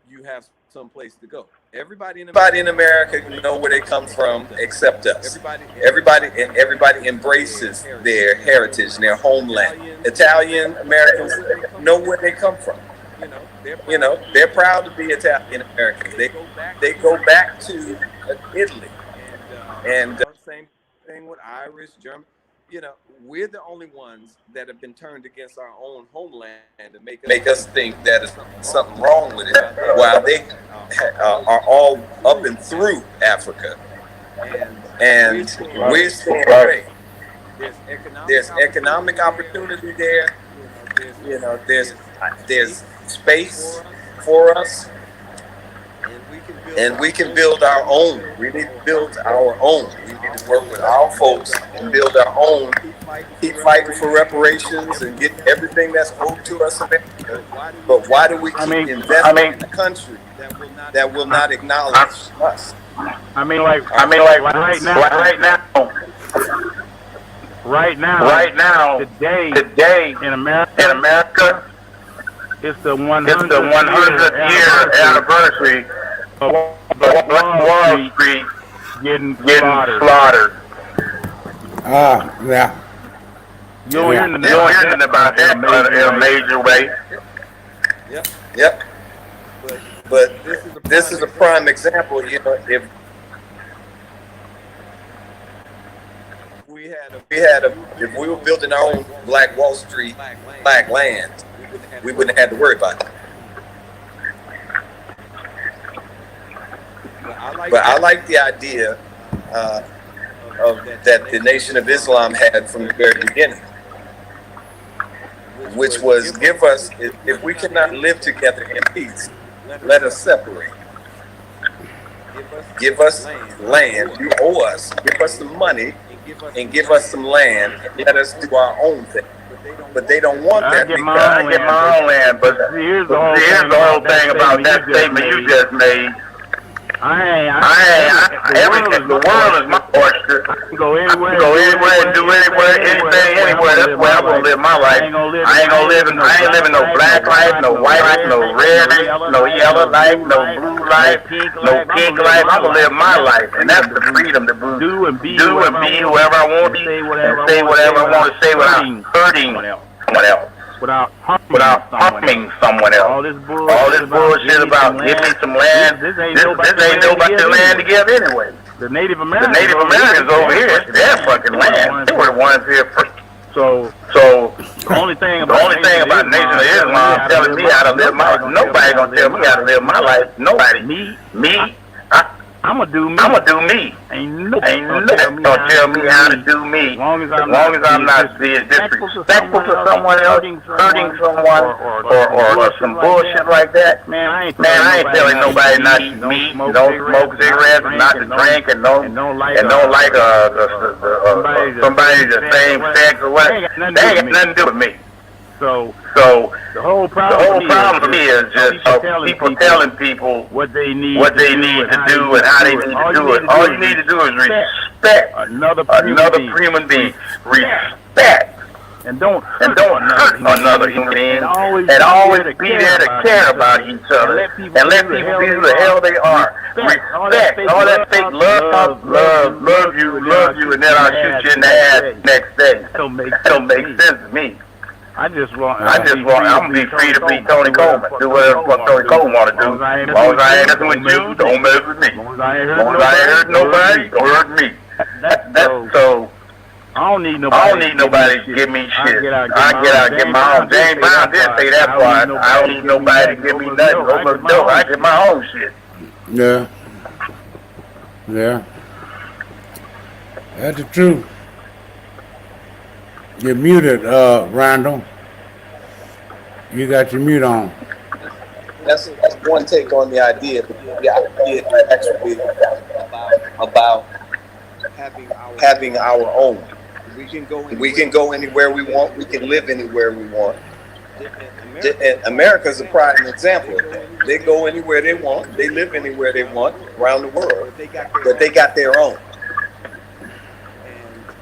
you have some place to go. Everybody in America know where they come from except us. Everybody embraces their heritage and their homeland. Italian Americans know where they come from. You know, they're proud to be Italian Americans. They go back to Italy, and same thing with Irish, German. You know, we're the only ones that have been turned against our own homeland to make us think that there's something wrong with it, while they are all up and through Africa and we're staying away. There's economic opportunity there. You know, there's space for us, and we can build our own. We need to build our own. We need to work with our folks and build our own. Keep fighting for reparations and get everything that's owed to us. But why do we keep investing in a country that will not acknowledge us? Right now, today in America, it's the 100th year anniversary of Black Wall Street getting slaughtered. Yeah. You're hearing about that in a major way. Yep. But this is a prime example. You know, if we were building our own Black Wall Street, black land, we wouldn't have had to worry about it. But I like the idea of that the Nation of Islam had from the very beginning, which was give us, if we cannot live together in peace, let us separate. Give us land, you owe us, give us some money, and give us some land, and let us do our own thing. But they don't want that because I get my own land. But here's the whole thing about that statement you just made. Everything. The world is my oyster. I can go anywhere and do anything, anywhere. That's where I'm gonna live my life. I ain't living no black life, no white life, no red life, no yellow life, no blue life, no pink life. I'm gonna live my life, and that's the freedom to do and be whoever I want to be, and say whatever I want to say without hurting someone else. Without harming someone else. All this bullshit about give me some land. This ain't nobody land to give anyway. The Native Americans over here, it's their fucking land. They were the ones here first. So the only thing about Nation of Islam telling me how to live my life. Nobody gonna tell me how to live my life. Nobody. Me. I'm gonna do me. Ain't nobody gonna tell me how to do me. As long as I'm not being disrespectful to someone else, hurting someone, or some bullshit like that. Man, I ain't telling nobody not to eat, don't smoke cigarettes, not to drink, and don't like somebody the same sex or what. They ain't got nothing to do with me. So the whole problem for me is just people telling people what they need to do and how they need to do it. All you need to do is respect another human being. Respect. And don't hurt another human being. And always be there to care about each other. And let people be who the hell they are. Respect. All that fake love you, and then I'll shoot you in the ass next day. That don't make sense to me. I'm gonna be free to be Tony Coleman. Do whatever Tony Coleman want to do. As long as I ain't messing with you, don't mess with me. As long as I ain't hurt nobody, don't hurt me. So I don't need nobody to give me shit. I get out, get my own. James Brown did say that part. I don't need nobody to give me nothing. Open the door. I get my own shit. Yeah. That's the truth. You're muted, Randall. You got your mute on. That's one take on the idea. The idea is actually about having our own. We can go anywhere we want. We can live anywhere we want. And America's a prime example of that. They go anywhere they want. They live anywhere they want around the world. But they got their own.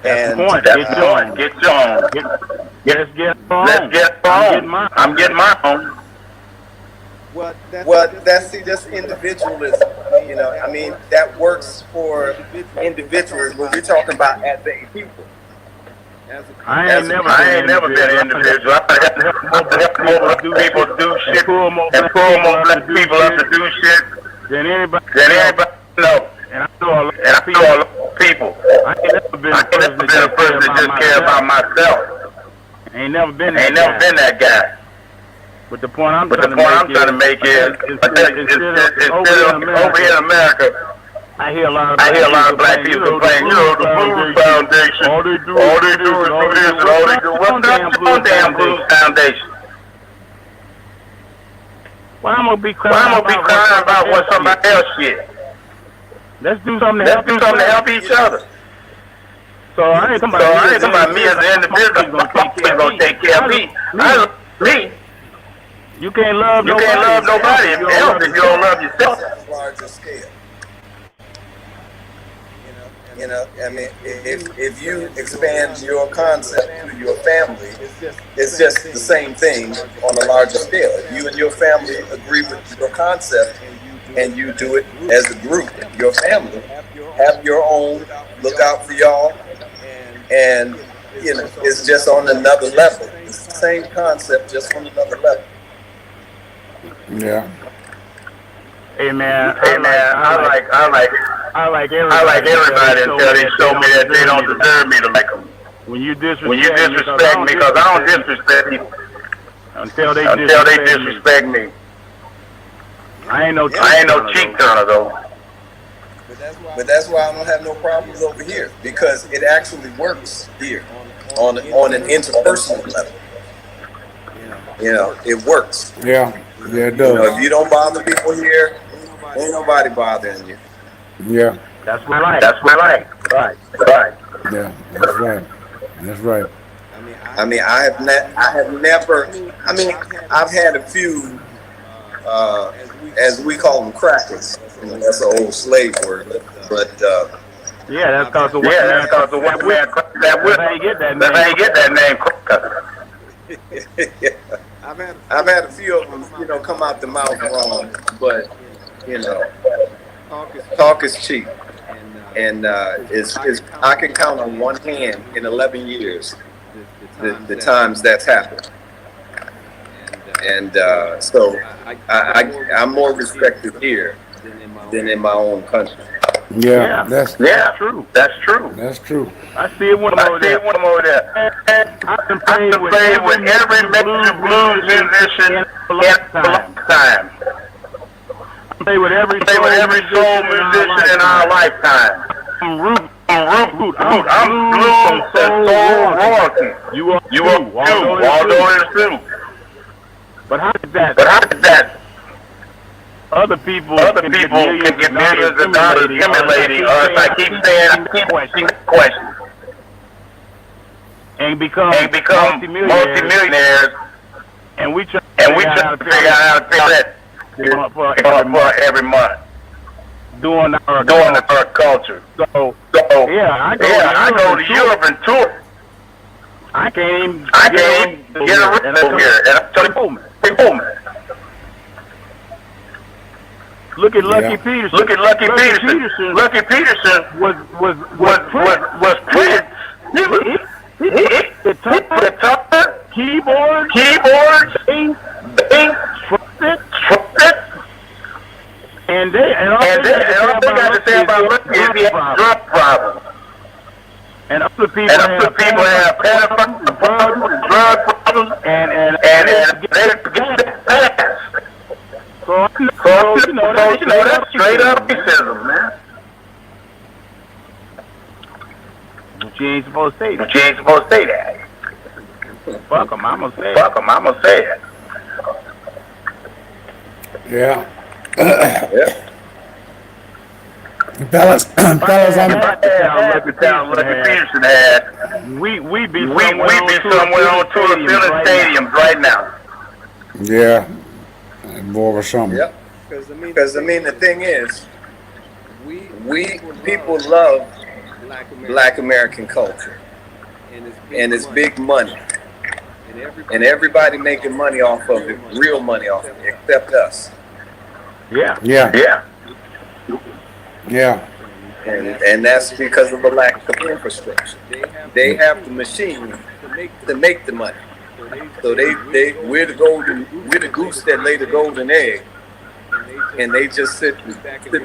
And Get your own. Let's get on. I'm getting my own. Well, that's individualism. You know, I mean, that works for individuals, but we're talking about as a people. I ain't never been an individual. I have to help people do shit and pull more black people up to do shit than anybody know. And I know a lot of people. I ain't never been a person that just cares about myself. Ain't never been that guy. But the point I'm trying to make is, instead of over here in America, I hear a lot of black people complain, the Blues Foundation, all they do is do this, and all they do. What's the damn Blues Foundation? Well, I'm gonna be crying about what somebody else shit. Let's do something to help each other. So I ain't talking about me as an individual. Gonna take care of me. Me. You can't love nobody if you don't love yourself. Larger scale. You know, I mean, if you expand your concept to your family, it's just the same thing on a larger scale. If you and your family agree with your concept and you do it as a group, your family, have your own, look out for y'all, and it's just on another level. It's the same concept, just on another level. Yeah. Hey man, I like everybody until they show me that they don't deserve me to like them. When you disrespect me, because I don't disrespect people until they disrespect me. I ain't no cheek turner though. But that's why I don't have no problems over here, because it actually works here on an interpersonal level. It works. Yeah, it does. If you don't bother people here, ain't nobody bothering you. Yeah. That's what I like. Right. Yeah, that's right. I mean, I've had a few, as we call them, crackers. That's an old slave word, but yeah, that's because the white man. That's how you get that name. I've had a few of them, come out the mouth wrong, but talk is cheap, and I can count on one hand in 11 years the times that's happened, and so I'm more respected here than in my own country. Yeah, that's true. That's true. That's true. I see it when I'm over there. I've been playing with every major blues musician in a lifetime. I play with every soul musician in our lifetime. I'm blues and soul royalty. You are too. Waldo is too. But how did that? Other people can get millions of dollars accumulating, or as I keep saying, I keep questioning. And become multimillionaires, and we try to figure out how to pay that for every month. Doing our culture. So I go to Europe and tour. I can't even get a rental here, and I'm telling you, Look at Lucky Peterson. Lucky Peterson was Prince. The top keyboard, trumpet, and all they got to say about Lucky is he had drug problems. And other people have pedophile problems, drug problems, and they get that past. So that's straight up racism, man. But you ain't supposed to say that. Fuck 'em, I'm gonna say it. Yeah. Fellas, on the town Lucky Peterson had. We be somewhere on tour filling stadiums right now. Yeah. More of something. Yep. Because the thing is, we people love Black American culture, and it's big money, and everybody making money off of it, real money off of it, except us. Yeah. And that's because of the lack of infrastructure. They have the machine to make the money. So we're the goose that lay the golden egg, and they just sit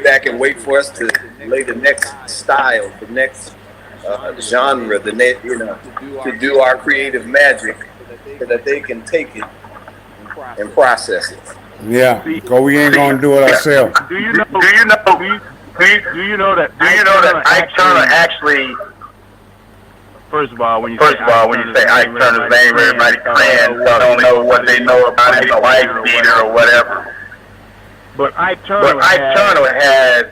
back and wait for us to lay the next style, the next genre, to do our creative magic, so that they can take it and process it. Yeah, because we ain't gonna do it ourselves. Do you know Do you know that Ike Turner actually? First of all, when you say Ike Turner's name, everybody crying, so don't know what they know about it, a wife beater or whatever. But Ike Turner had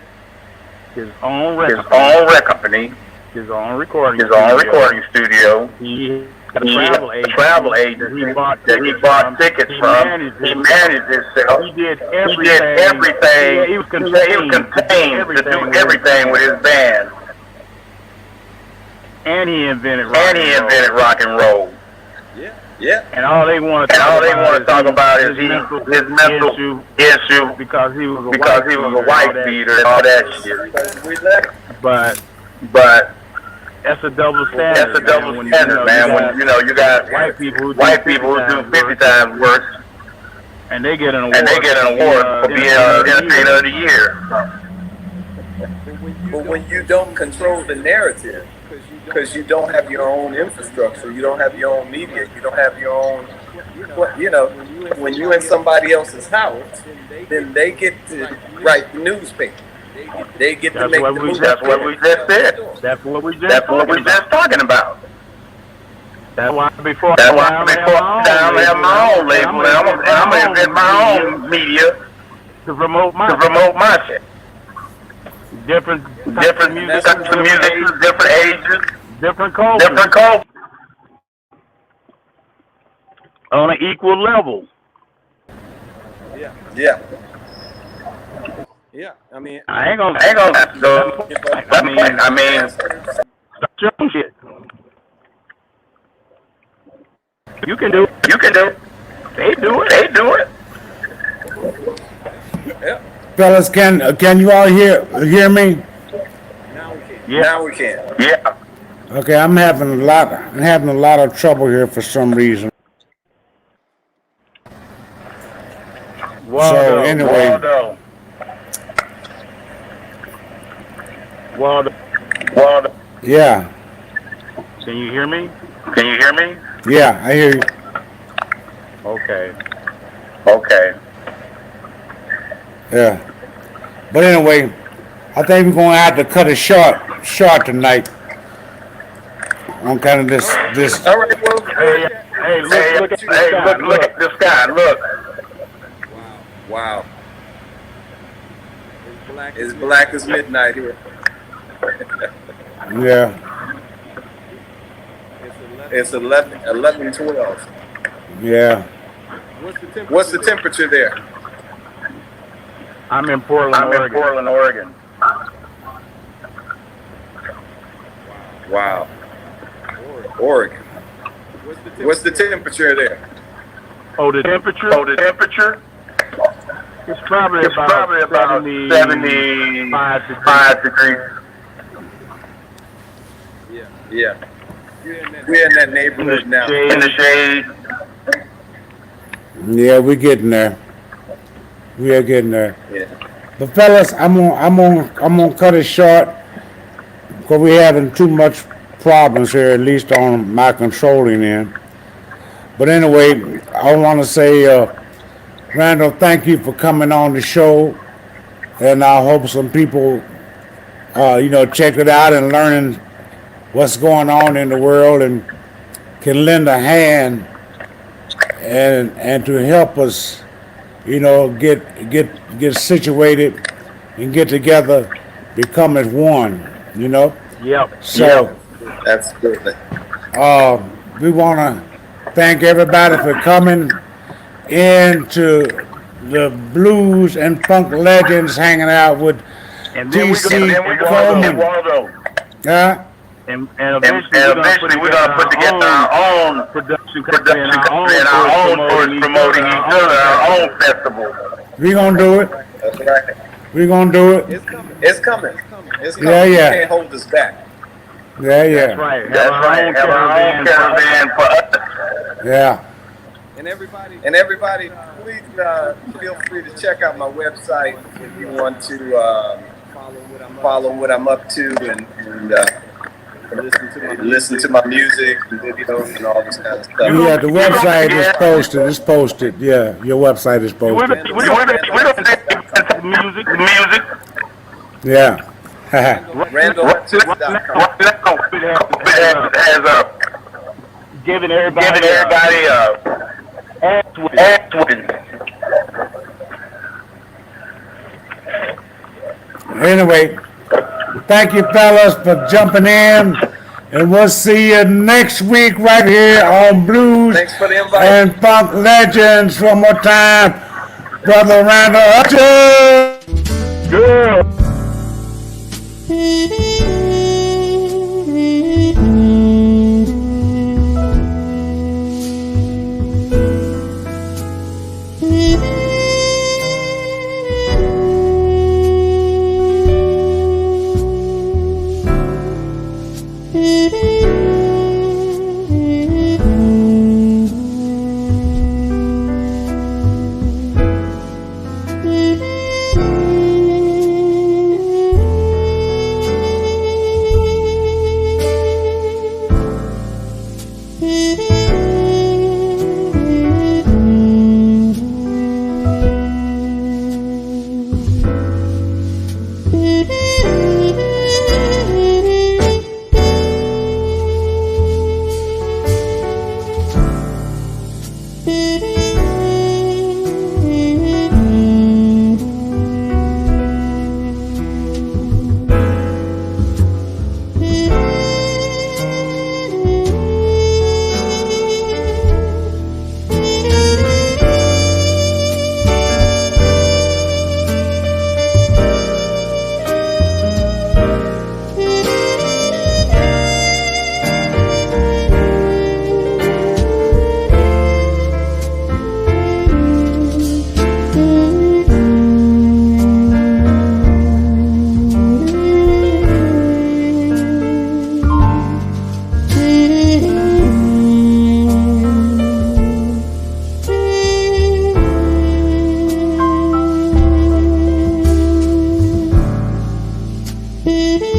his own record company, his own recording studio. He had He had a travel agency that he bought tickets from. He managed himself. He did He did everything. He was He was contained to do everything with his band. And he invented rock and roll. Yeah. And all they want to talk about is his mental issue because he was a wife beater and all that shit. But that's a double standard. That's a double standard, man. When you got white people who do 50 times worse, and they get an award. For being entertainer of the year. But when you don't control the narrative, because you don't have your own infrastructure, you don't have your own media, you don't have your own, when you're in somebody else's house, then they get to write the newspaper. They get to make the movie. That's what we just said. That's what we just talking about. That's why before I have my own label, and I'm gonna invent my own media to promote my shit. Different music, different ages, different culture, on an equal level. Yeah. I mean, I ain't gonna go. I mean, start your own shit. You can do. They do it. Yeah. Fellas, can you all hear me? Now we can. Yeah. Okay, I'm having a lot of trouble here for some reason. So anyway, Waldo. Yeah. Can you hear me? Yeah, I hear you. Okay. Yeah. But anyway, I think we're going to have to cut it short tonight. On kind of this. All right, well, hey, look at the sky. Look. Wow. It's black as midnight here. Yeah. It's 11:12. Yeah. What's the temperature there? I'm in Portland, Oregon. Wow. Oregon. What's the temperature there? Oh, the temperature? It's probably about 75 degrees. Yeah. We're in that neighborhood now. In the shade. Yeah, we're getting there. We are getting there. Yeah. But fellas, I'm gonna cut it short because we're having too much problems here, at least on my controlling end. But anyway, I want to say, Randall, thank you for coming on the show, and I hope some people, check it out and learning what's going on in the world and can lend a hand and to help us, get situated and get together, become as one, Yep. So, That's good. we want to thank everybody for coming into the blues and funk legends, hanging out with TC Coleman. And eventually we're gonna put together our own production company and our own tours promoting each other, our own festival. We're gonna do it. That's right. We're gonna do it. It's coming. Yeah. You can't hold us back. Yeah. That's right. Have our own caravan for us. Yeah. And everybody, please feel free to check out my website if you want to follow what I'm up to and listen to my music, videos, and all this kind of stuff. Yeah, the website is posted. It's posted. Yeah, your website is posted. Music. Yeah. RandallHutchins.com. Has Giving everybody ass whipping. Anyway, thank you fellas for jumping in, and we'll see you next week right here on Blues Thanks for the invite. and Funk Legends. One more time, Brother Randall Hutchins. Good. Mm-hmm.